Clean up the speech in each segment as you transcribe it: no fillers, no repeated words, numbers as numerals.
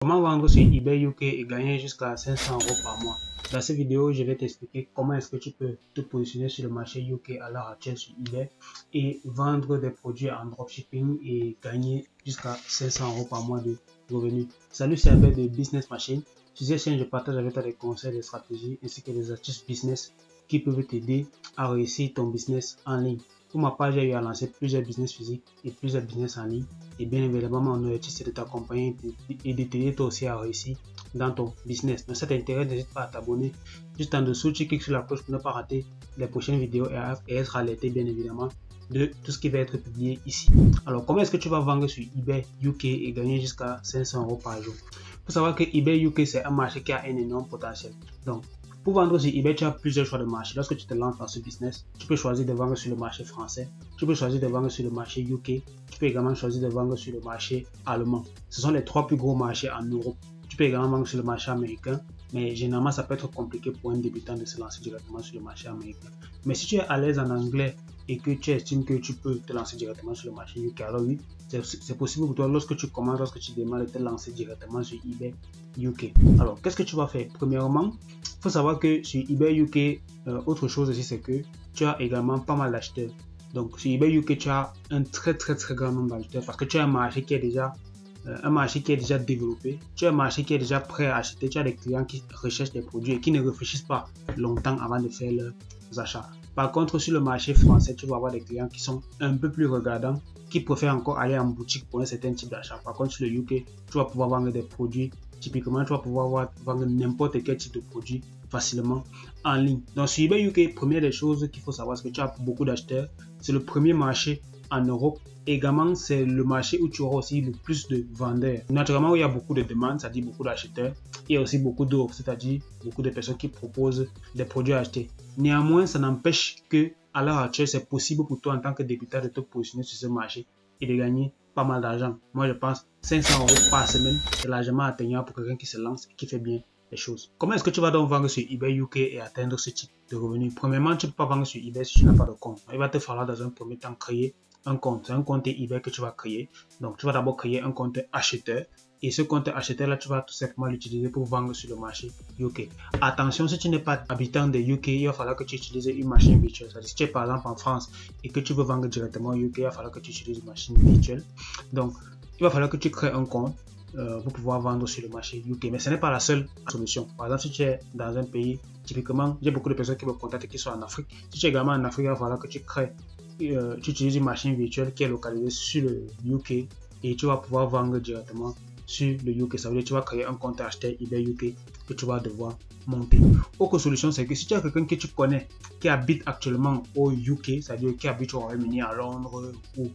Comment vendre sur eBay UK et gagner jusqu'à 500 euros par mois? Dans cette vidéo, je vais t'expliquer comment est-ce que tu peux te positionner sur le marché UK à l'heure actuelle sur eBay et vendre des produits en dropshipping et gagner jusqu'à 500 euros par mois de revenus. Salut, c'est Albert de Business Machine. Sur cette chaîne, je partage avec toi des conseils, des stratégies ainsi que des astuces business qui peuvent t'aider à réussir ton business en ligne. Pour ma part, j'ai eu à lancer plusieurs business physiques et plusieurs business en ligne. Et bien évidemment, mon objectif, c'est de t'accompagner et de t'aider toi aussi à réussir dans ton business. Donc, si ça t'intéresse, n'hésite pas à t'abonner. Juste en dessous, tu cliques sur la cloche pour ne pas rater les prochaines vidéos et être alerté, bien évidemment, de tout ce qui va être publié ici. Alors, comment est-ce que tu vas vendre sur eBay UK et gagner jusqu'à 500 euros par jour? Il faut savoir que eBay UK, c'est un marché qui a un énorme potentiel. Donc, pour vendre sur eBay, tu as plusieurs choix de marché. Lorsque tu te lances dans ce business, tu peux choisir de vendre sur le marché français, tu peux choisir de vendre sur le marché UK, tu peux également choisir de vendre sur le marché allemand. Ce sont les trois plus gros marchés en Europe. Tu peux également vendre sur le marché américain, mais généralement ça peut être compliqué pour un débutant de se lancer directement sur le marché américain. Mais si tu es à l'aise en anglais et que tu estimes que tu peux te lancer directement sur le marché UK, alors oui, c'est possible pour toi lorsque tu commences, lorsque tu démarres de te lancer directement sur eBay UK. Alors, qu'est-ce que tu vas faire? Premièrement, il faut savoir que sur eBay UK, autre chose aussi, c'est que tu as également pas mal d'acheteurs. Donc, sur eBay UK, tu as un très grand nombre d'acheteurs parce que tu as un marché qui est déjà développé, tu as un marché qui est déjà prêt à acheter, tu as des clients qui recherchent des produits et qui ne réfléchissent pas longtemps avant de faire leurs achats. Par contre, sur le marché français, tu vas avoir des clients qui sont un peu plus regardants, qui préfèrent encore aller en boutique pour un certain type d'achat. Par contre, sur le UK, tu vas pouvoir vendre des produits. Typiquement, tu vas pouvoir vendre n'importe quel type de produit facilement en ligne. Donc, sur eBay UK, première des choses qu'il faut savoir, c'est que tu as beaucoup d'acheteurs. C'est le premier marché en Europe. Également, c'est le marché où tu auras aussi le plus de vendeurs. Naturellement, où il y a beaucoup de demandes, c'est-à-dire beaucoup d'acheteurs, il y a aussi beaucoup d'offres, c'est-à-dire beaucoup de personnes qui proposent des produits à acheter. Néanmoins, ça n'empêche que à l'heure actuelle, c'est possible pour toi en tant que débutant de te positionner sur ce marché et de gagner pas mal d'argent. Moi, je pense 500 euros par semaine, c'est largement atteignable pour quelqu'un qui se lance et qui fait bien les choses. Comment est-ce que tu vas donc vendre sur eBay UK et atteindre ce type de revenus? Premièrement, tu ne peux pas vendre sur eBay si tu n'as pas de compte. Il va te falloir dans un premier temps créer un compte. C'est un compte eBay que tu vas créer. Donc, tu vas d'abord créer un compte acheteur. Et ce compte acheteur-là, tu vas tout simplement l'utiliser pour vendre sur le marché UK. Attention, si tu n'es pas habitant de UK, il va falloir que tu utilises une machine virtuelle. C'est-à-dire, si tu es par exemple en France et que tu veux vendre directement au UK, il va falloir que tu utilises une machine virtuelle. Donc, il va falloir que tu crées un compte pour pouvoir vendre sur le marché UK. Mais ce n'est pas la seule solution. Par exemple, si tu es dans un pays, typiquement, j'ai beaucoup de personnes qui me contactent qui sont en Afrique. Si tu es également en Afrique, il va falloir que tu crées tu utilises une machine virtuelle qui est localisée sur le UK et tu vas pouvoir vendre directement sur le UK. Ça veut dire que tu vas créer un compte acheteur eBay UK que tu vas devoir monter. Autre solution, c'est que si tu as quelqu'un que tu connais qui habite actuellement au UK, c'est-à-dire qui habite au Royaume-Uni, à Londres ou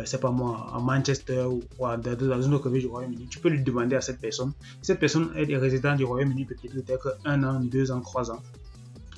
c'est pas moi, à Manchester ou dans une autre ville du Royaume-Uni, tu peux lui demander à cette personne. Cette personne est résident du Royaume-Uni peut-être 1 an, 2 ans, 3 ans.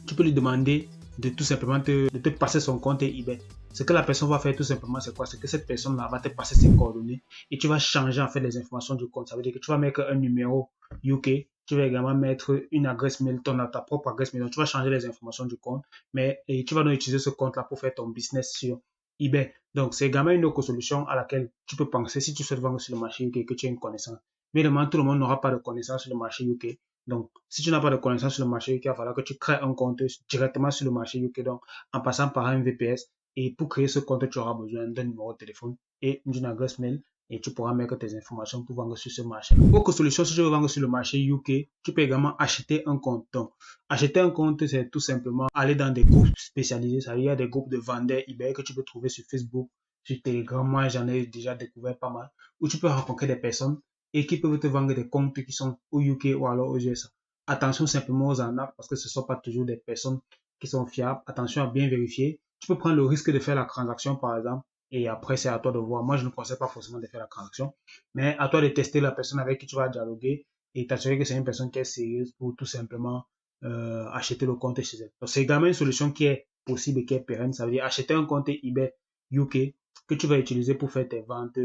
Tu peux lui demander de tout simplement de te passer son compte eBay. Ce que la personne va faire tout simplement, c'est quoi? C'est que cette personne-là va te passer ses coordonnées et tu vas changer en fait les informations du compte. Ça veut dire que tu vas mettre un numéro UK, tu vas également mettre une adresse mail, ta propre adresse mail. Donc, tu vas changer les informations du compte, mais et tu vas donc utiliser ce compte-là pour faire ton business sur eBay. Donc, c'est également une autre solution à laquelle tu peux penser si tu souhaites vendre sur le marché UK et que tu as une connaissance. Mais évidemment, tout le monde n'aura pas de connaissance sur le marché UK. Donc, si tu n'as pas de connaissance sur le marché UK, il va falloir que tu crées un compte directement sur le marché UK, donc en passant par un VPS. Et pour créer ce compte, tu auras besoin d'un numéro de téléphone et d'une adresse mail et tu pourras mettre tes informations pour vendre sur ce marché. Autre solution, si tu veux vendre sur le marché UK, tu peux également acheter un compte. Donc, acheter un compte, c'est tout simplement aller dans des groupes spécialisés. Ça veut dire, il y a des groupes de vendeurs eBay que tu peux trouver sur Facebook, sur Telegram. Moi, j'en ai déjà découvert pas mal. Où tu peux rencontrer des personnes et qui peuvent te vendre des comptes qui sont au UK ou alors aux USA. Attention simplement aux arnaques parce que ce ne sont pas toujours des personnes qui sont fiables. Attention à bien vérifier. Tu peux prendre le risque de faire la transaction par exemple et après c'est à toi de voir. Moi je ne conseille pas forcément de faire la transaction, mais à toi de tester la personne avec qui tu vas dialoguer et t'assurer que c'est une personne qui est sérieuse pour tout simplement acheter le compte chez elle. Donc c'est également une solution qui est possible et qui est pérenne. Ça veut dire acheter un compte eBay UK que tu vas utiliser pour faire tes ventes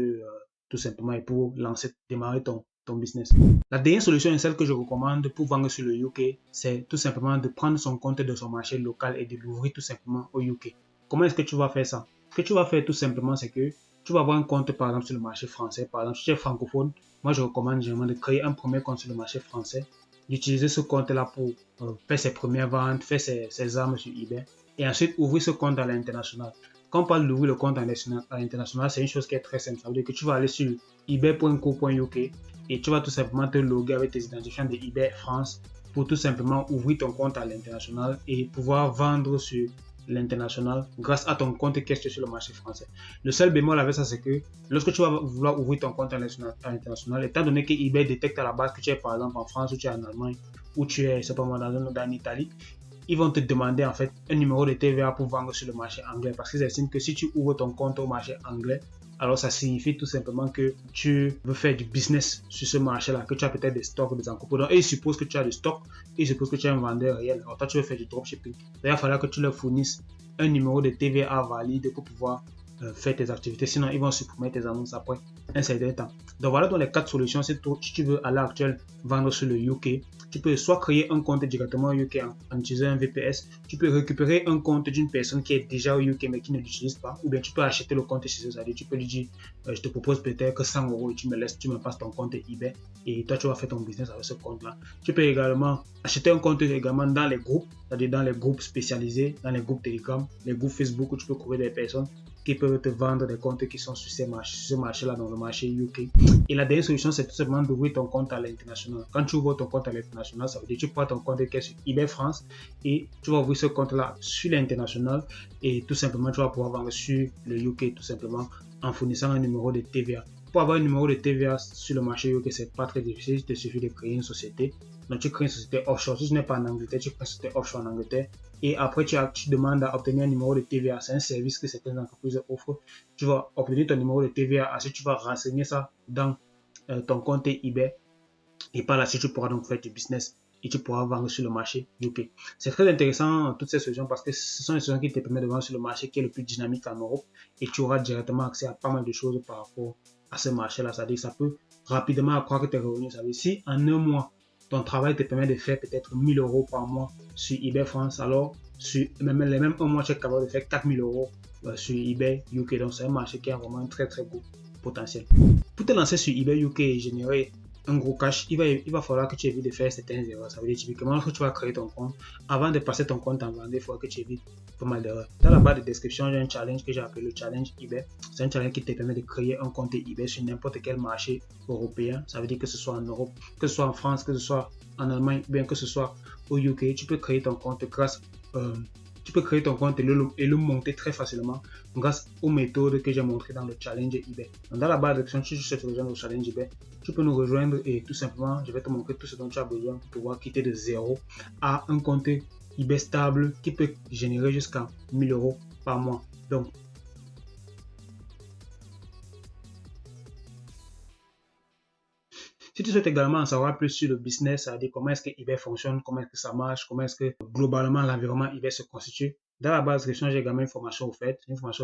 tout simplement et pour démarrer ton business. La dernière solution est celle que je recommande pour vendre sur le UK, c'est tout simplement de prendre son compte de son marché local et de l'ouvrir tout simplement au UK. Comment est-ce que tu vas faire ça? Ce que tu vas faire tout simplement, c'est que tu vas avoir un compte par exemple sur le marché français. Par exemple, si tu es francophone, moi je recommande généralement de créer un premier compte sur le marché français, d'utiliser ce compte-là pour faire ses premières ventes, faire ses armes sur eBay, et ensuite ouvrir ce compte à l'international. Quand on parle d'ouvrir le compte à l'international, c'est une chose qui est très simple. Ça veut dire que tu vas aller sur ebay.co.uk et tu vas tout simplement te loguer avec tes identifiants de eBay France pour tout simplement ouvrir ton compte à l'international et pouvoir vendre sur l'international grâce à ton compte qui est sur le marché français. Le seul bémol avec ça, c'est que lorsque tu vas vouloir ouvrir ton compte à l'international, étant donné que eBay détecte à la base que tu es par exemple en France ou tu es en Allemagne ou tu es, je sais pas moi, dans Italie, ils vont te demander en fait un numéro de TVA pour vendre sur le marché anglais parce qu'ils estiment que si tu ouvres ton compte au marché anglais, alors ça signifie tout simplement que tu veux faire du business sur ce marché-là, que tu as peut-être des stocks, des entrepôts. Donc, ils supposent que tu as du stock, ils supposent que tu es un vendeur réel. Alors, toi, tu veux faire du dropshipping. D'ailleurs, il faudra que tu leur fournisses un numéro de TVA valide pour pouvoir faire tes activités. Sinon, ils vont supprimer tes annonces après un certain temps. Donc, voilà dans les 4 solutions. Si tu veux à l'heure actuelle vendre sur le UK, tu peux soit créer un compte directement au UK en utilisant un VPS, tu peux récupérer un compte d'une personne qui est déjà au UK mais qui ne l'utilise pas, ou bien tu peux acheter le compte chez eux, c'est-à-dire tu peux lui dire je te propose peut-être que 100 € et tu me passes ton compte eBay et toi tu vas faire ton business avec ce compte-là. Tu peux également acheter un compte également dans les groupes, c'est-à-dire dans les groupes spécialisés, dans les groupes Telegram, les groupes Facebook où tu peux trouver des personnes qui peuvent te vendre des comptes qui sont sur ce marché-là, dans le marché UK. Et la dernière solution, c'est tout simplement d'ouvrir ton compte à l'international. Quand tu ouvres ton compte à l'international, ça veut dire que tu prends ton compte qui est sur eBay France et tu vas ouvrir ce compte-là sur l'international et tout simplement, tu vas pouvoir vendre sur le UK tout simplement en fournissant un numéro de TVA. Pour avoir un numéro de TVA sur le marché UK, c'est pas très difficile, il te suffit de créer une société. Donc, tu crées une société offshore. Si tu n'es pas en Angleterre, tu crées une société offshore en Angleterre. Et après, tu demandes à obtenir un numéro de TVA. C'est un service que certaines entreprises offrent. Tu vas obtenir ton numéro de TVA. Ensuite, tu vas renseigner ça dans ton compte eBay. Et par la suite, tu pourras donc faire du business et tu pourras vendre sur le marché UK. C'est très intéressant, toutes ces solutions, parce que ce sont les solutions qui te permettent de vendre sur le marché qui est le plus dynamique en Europe. Et tu auras directement accès à pas mal de choses par rapport à ce marché-là. C'est-à-dire que ça peut rapidement accroître tes revenus. Ça veut dire si en un mois, ton travail te permet de faire peut-être 1000 € par mois sur eBay France, alors sur les mêmes un mois, tu es capable de faire 4000 € sur eBay UK. Donc, c'est un marché qui a vraiment un très très beau potentiel. Pour te lancer sur eBay UK et générer un gros cash, il va falloir que tu évites de faire certaines erreurs. Ça veut dire typiquement lorsque tu vas créer ton compte, avant de passer ton compte en vente, il faut que tu évites pas mal d'erreurs. Dans la barre de description, j'ai un challenge que j'ai appelé le challenge eBay. C'est un challenge qui te permet de créer un compte eBay sur n'importe quel marché européen. Ça veut dire que ce soit en Europe, que ce soit en France, que ce soit en Allemagne, bien que ce soit au UK. Tu peux créer ton compte et le monter très facilement grâce aux méthodes que j'ai montrées dans le challenge eBay. Donc dans la barre de description, si tu souhaites rejoindre le challenge eBay, tu peux nous rejoindre et tout simplement, je vais te montrer tout ce dont tu as besoin pour pouvoir quitter de zéro à un compte eBay stable qui peut générer jusqu'à 1000 € par mois. Donc, si tu souhaites également en savoir plus sur le business, c'est-à-dire comment est-ce que eBay fonctionne, comment est-ce que ça marche, comment est-ce que globalement l'environnement eBay se constitue, dans la base de description, j'ai également une formation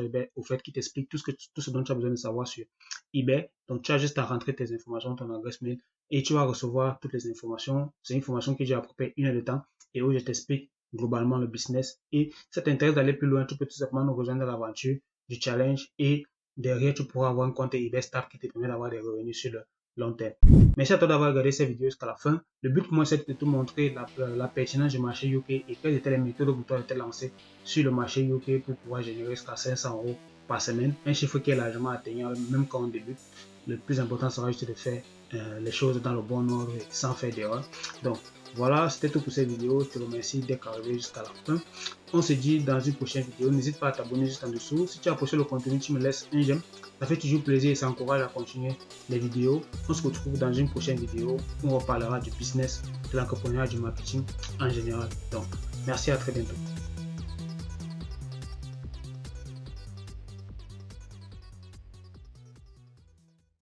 eBay qui t'explique tout ce dont tu as besoin de savoir sur eBay. Donc, tu as juste à rentrer tes informations, ton adresse mail et tu vas recevoir toutes les informations. C'est une formation qui dure à peu près 1 heure de temps et où je t'explique globalement le business. Et si ça t'intéresse d'aller plus loin, tu peux tout simplement nous rejoindre dans l'aventure du challenge et derrière, tu pourras avoir un compte eBay stable qui te permet d'avoir des revenus sur le long terme. Merci à toi d'avoir regardé cette vidéo jusqu'à la fin. Le but pour moi, c'est de te montrer la pertinence du marché UK et quelles étaient les méthodes pour toi de te lancer sur le marché UK pour pouvoir générer jusqu'à 500 € par semaine. Un chiffre qui est largement atteignable même quand on débute. Le plus important sera juste de faire les choses dans le bon ordre et sans faire d'erreur. Donc, voilà, c'était tout pour cette vidéo. Je te remercie d'être arrivé jusqu'à la fin. On se dit dans une prochaine vidéo. N'hésite pas à t'abonner juste en dessous. Si tu as apprécié le contenu, tu me laisses un j'aime. Ça fait toujours plaisir et ça encourage à continuer les vidéos. On se retrouve dans une prochaine vidéo où on reparlera du business, de l'entrepreneuriat, du marketing en général. Donc, merci, à très bientôt.